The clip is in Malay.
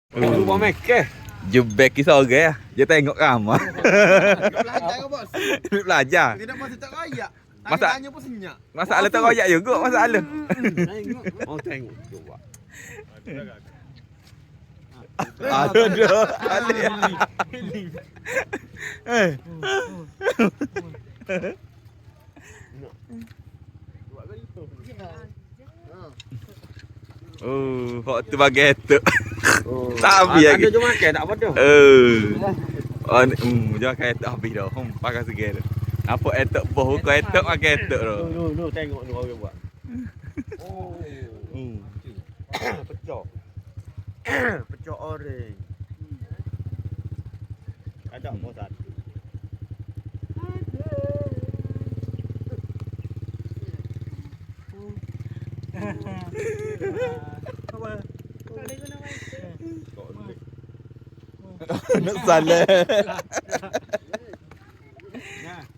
Rumah Mekah. Jebek kisah orang. Dia tengok ramah. Belajar ke bos? Dia belajar. Tidak masih tak rayak. Masak- Tanya pun senyap. Masalah tak royak juga masalah. Tengok. Oh tengok. Coba. Aduh. Eh. Oh, hok tu bagi etuk. Tak habis lagi. Ada je makan tak apa dah. Oh, jangan kaya etuk habis dah. Pakai segera. Apa etuk boh kau etuk makan etuk dah. No, tengok ni orang buat. Oh. Pecah. Pecah orang. Ada bos satu. Nak salah.